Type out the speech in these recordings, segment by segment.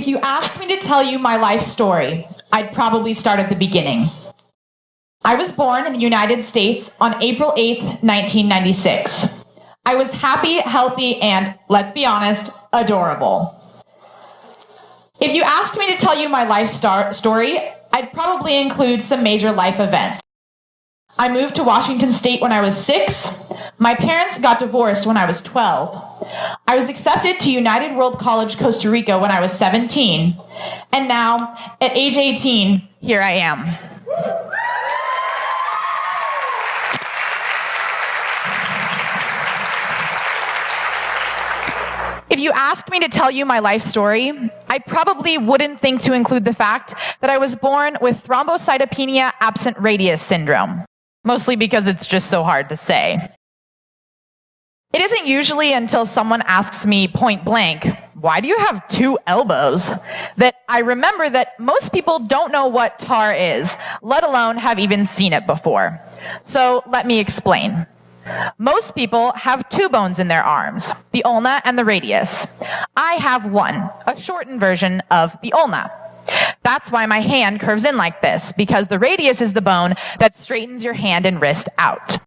If you asked me to tell you my life story, I'd probably start at the beginning. I was born in the United States on April 8th, 1996. I was happy, healthy, and, let's be honest, adorable. If you asked me to tell you my life story, I'd probably include some major life events. I moved to Washington State when I was 6. My parents got divorced when I was 12. I was accepted to United World College Costa Rica when I was 17. And now, at age 18, here I am. If you asked me to tell you my life story, I probably wouldn't think to include the fact that I was born with thrombocytopenia absent radius syndrome, mostly because it's just so hard to say. It isn't usually until someone asks me point blank, "Why do you have 2 elbows?" that I remember that most people don't know what TAR is, let alone have even seen it before. So let me explain. Most people have 2 bones in their arms, the ulna and the radius. I have 1, a shortened version of the ulna. That's why my hand curves in like this, because the radius is the bone that straightens your hand and wrist out.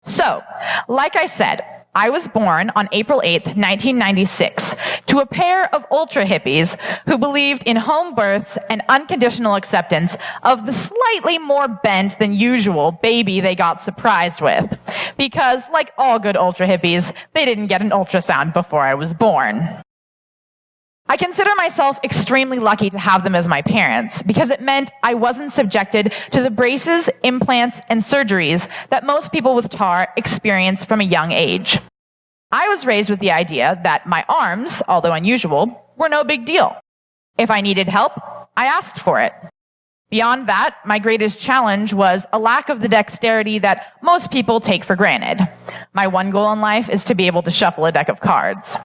So, like I said, I was born on April 8th, 1996, to a pair of ultra hippies who believed in home births and unconditional acceptance of the slightly more bent than usual baby they got surprised with. Because, like all good ultra hippies, they didn't get an ultrasound before I was born. I consider myself extremely lucky to have them as my parents because it meant I wasn't subjected to the braces, implants, and surgeries that most people with TAR experience from a young age. I was raised with the idea that my arms, although unusual, were no big deal. If I needed help, I asked for it. Beyond that, my greatest challenge was a lack of the dexterity that most people take for granted. My one goal in life is to be able to shuffle a deck of cards.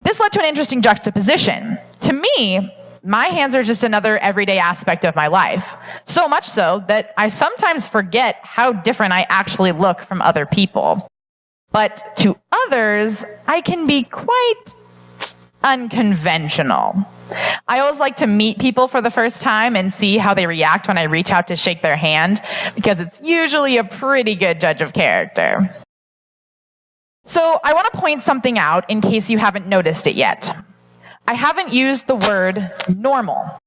This led to an interesting juxtaposition. To me, my hands are just another everyday aspect of my life. So much so that I sometimes forget how different I actually look from other people. But to others, I can be quite unconventional. I always like to meet people for the first time and see how they react when I reach out to shake their hand, because it's usually a pretty good judge of character. So I want to point something out in case you haven't noticed it yet. I haven't used the word normal.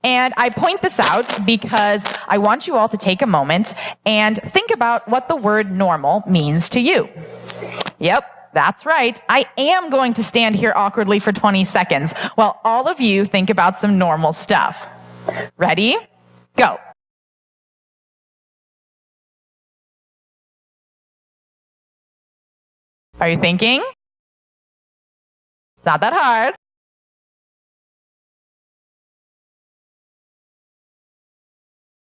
And I point this out because I want you all to take a moment and think about what the word normal means to you. Yep, that's right. I am going to stand here awkwardly for 20 seconds while all of you think about some normal stuff. Ready? Go. Are you thinking? It's not that hard.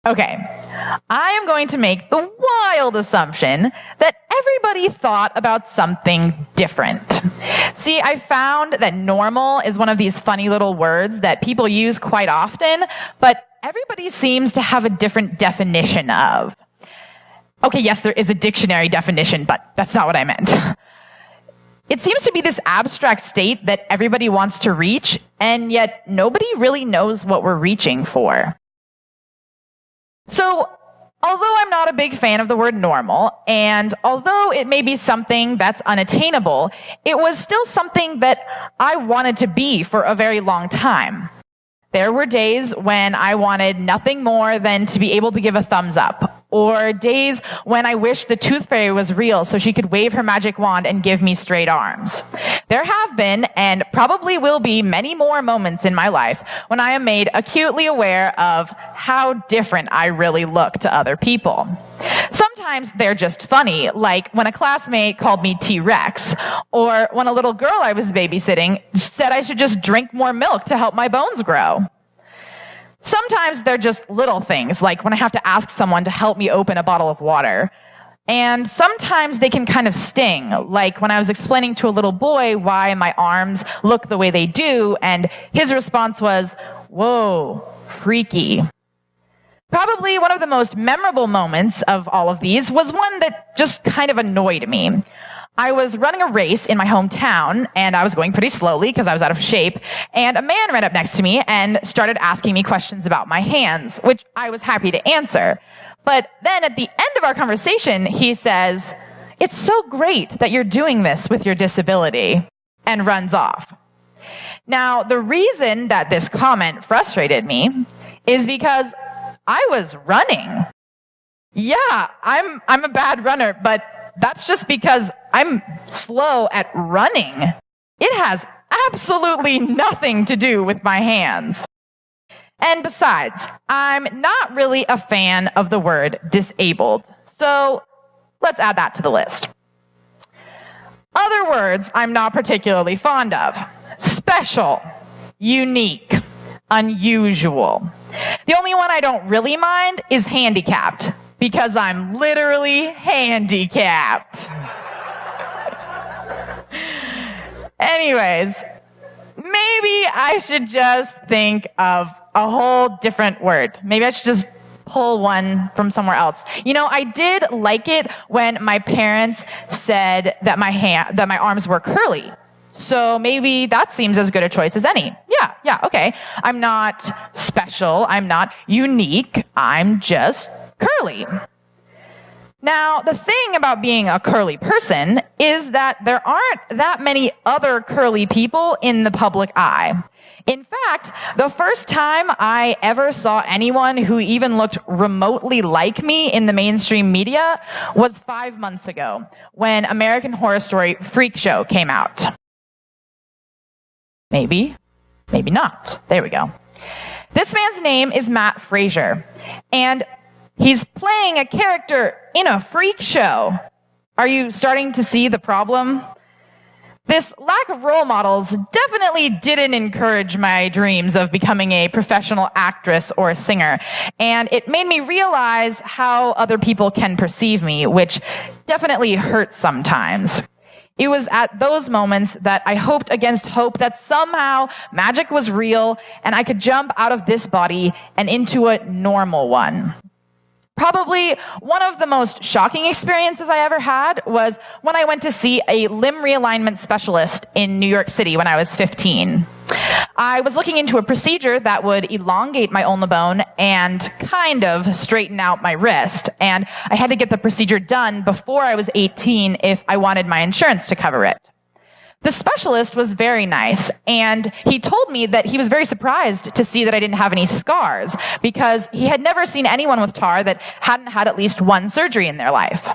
Okay, I am going to make the wild assumption that everybody thought about something different. See, I found that normal is one of these funny little words that people use quite often, but everybody seems to have a different definition of. Okay, yes, there is a dictionary definition, but that's not what I meant. It seems to be this abstract state that everybody wants to reach, and yet nobody really knows what we're reaching for. So, although I'm not a big fan of the word normal, and although it may be something that's unattainable, it was still something that I wanted to be for a very long time. There were days when I wanted nothing more than to be able to give a thumbs up, or days when I wished the tooth fairy was real so she could wave her magic wand and give me straight arms. There have been, and probably will be, many more moments in my life when I am made acutely aware of how different I really look to other people. Sometimes they're just funny, like when a classmate called me T-Rex, or when a little girl I was babysitting said I should just drink more milk to help my bones grow. Sometimes they're just little things, like when I have to ask someone to help me open a bottle of water. And sometimes they can kind of sting, like when I was explaining to a little boy why my arms look the way they do, and his response was, "Whoa, freaky." Probably one of the most memorable moments of all of these was one that just kind of annoyed me. I was running a race in my hometown, and I was going pretty slowly because I was out of shape, and a man ran up next to me and started asking me questions about my hands, which I was happy to answer. But then at the end of our conversation, he says, "It's so great that you're doing this with your disability," and runs off. Now, the reason that this comment frustrated me is because I was running. Yeah, I'm a bad runner, but that's just because I'm slow at running. It has absolutely nothing to do with my hands. And besides, I'm not really a fan of the word disabled. So let's add that to the list. Other words I'm not particularly fond of: special, unique, unusual. The only one I don't really mind is handicapped, because I'm literally handicapped. Anyways, maybe I should just think of a whole different word. Maybe I should just pull one from somewhere else. You know, I did like it when my parents said that my arms were curly. So maybe that seems as good a choice as any. Yeah, okay. I'm not special. I'm not unique. I'm just curly. Now, the thing about being a curly person is that there aren't that many other curly people in the public eye. In fact, the first time I ever saw anyone who even looked remotely like me in the mainstream media was 5 months ago, when American Horror Story Freak Show came out. Maybe not. There we go. This man's name is Matt Frazier, and he's playing a character in a freak show. Are you starting to see the problem? This lack of role models definitely didn't encourage my dreams of becoming a professional actress or singer, and it made me realize how other people can perceive me, which definitely hurts sometimes. It was at those moments that I hoped against hope that somehow magic was real and I could jump out of this body and into a normal one. Probably one of the most shocking experiences I ever had was when I went to see a limb realignment specialist in New York City when I was 15. I was looking into a procedure that would elongate my ulna bone and kind of straighten out my wrist, and I had to get the procedure done before I was 18 if I wanted my insurance to cover it. The specialist was very nice, and he told me that he was very surprised to see that I didn't have any scars because he had never seen anyone with TAR that hadn't had at least one surgery in their life.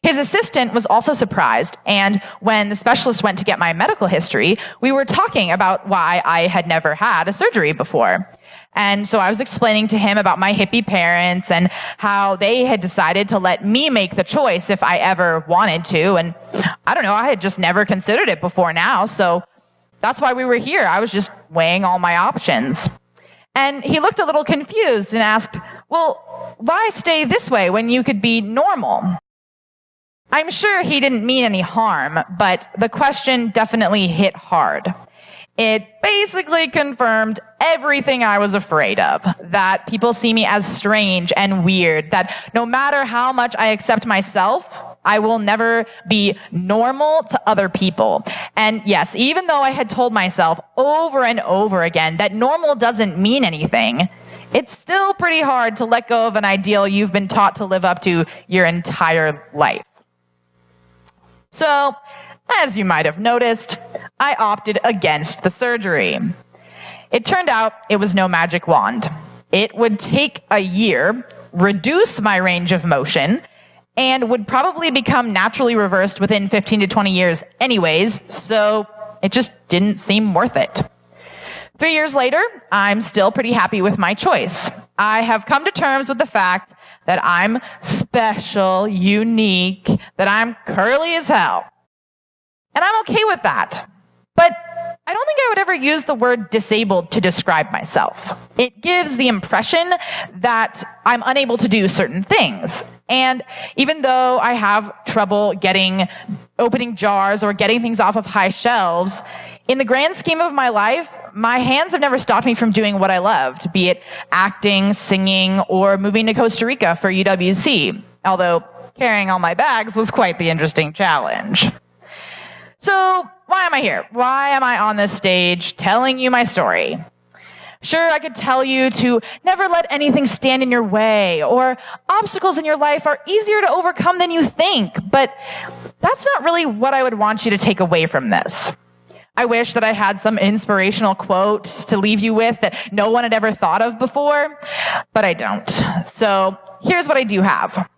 His assistant was also surprised, and when the specialist went to get my medical history, we were talking about why I had never had a surgery before. And so I was explaining to him about my hippie parents and how they had decided to let me make the choice if I ever wanted to. And I don't know, I had just never considered it before now. So that's why we were here. I was just weighing all my options. And he looked a little confused and asked, "Well, why stay this way when you could be normal?" I'm sure he didn't mean any harm, but the question definitely hit hard. It basically confirmed everything I was afraid of, that people see me as strange and weird, that no matter how much I accept myself, I will never be normal to other people. And yes, even though I had told myself over and over again that normal doesn't mean anything, it's still pretty hard to let go of an ideal you've been taught to live up to your entire life. So, as you might have noticed, I opted against the surgery. It turned out it was no magic wand. It would take a year, reduce my range of motion, and would probably become naturally reversed within 15 to 20 years anyways, so it just didn't seem worth it. 3 years later, I'm still pretty happy with my choice. I have come to terms with the fact that I'm special, unique, that I'm curly as hell. And I'm okay with that. But I don't think I would ever use the word disabled to describe myself. It gives the impression that I'm unable to do certain things. And even though I have trouble opening jars or getting things off of high shelves, in the grand scheme of my life, my hands have never stopped me from doing what I loved, be it acting, singing, or moving to Costa Rica for UWC, although carrying all my bags was quite the interesting challenge. am I here? Why am I on this stage telling you my story? Sure, I could tell you to never let anything stand in your way, or obstacles in your life are easier to overcome than you think, but that's not really what I would want you to take away from this. I wish that I had some inspirational quote to leave you with that no one had ever thought of before, but I don't. So here's what I do have.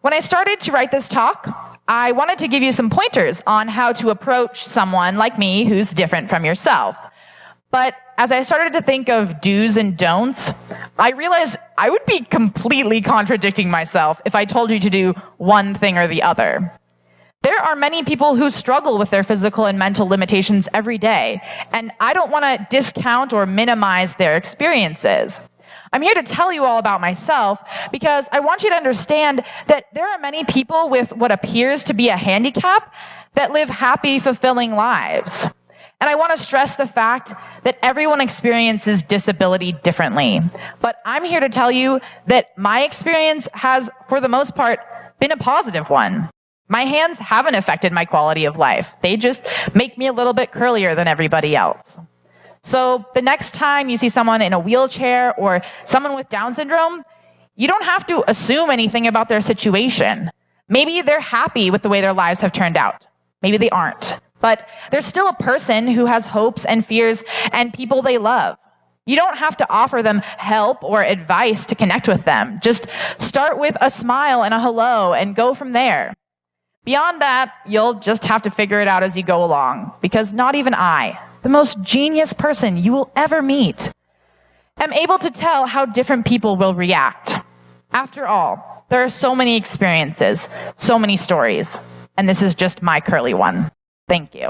When I started to write this talk, I wanted to give you some pointers on how to approach someone like me who's different from yourself. But as I started to think of do's and don'ts, I realized I would be completely contradicting myself if I told you to do one thing or the other. There are many people who struggle with their physical and mental limitations every day, and I don't want to discount or minimize their experiences. I'm here to tell you all about myself because I want you to understand that there are many people with what appears to be a handicap that live happy, fulfilling lives. And I want to stress the fact that everyone experiences disability differently. But I'm here to tell you that my experience has, for the most part, been a positive one. My hands haven't affected my quality of life. They just make me a little bit curlier than everybody else. So the next time you see someone in a wheelchair or someone with Down syndrome, you don't have to assume anything about their situation. Maybe they're happy with the way their lives have turned out. Maybe they aren't. But they're still a person who has hopes and fears and people they love. You don't have to offer them help or advice to connect with them. Just start with a smile and a hello and go from there. Beyond that, you'll just have to figure it out as you go along, because not even I, the most genius person you will ever meet, am able to tell how different people will react. After all, there are so many experiences, so many stories, and this is just my curly one. Thank you.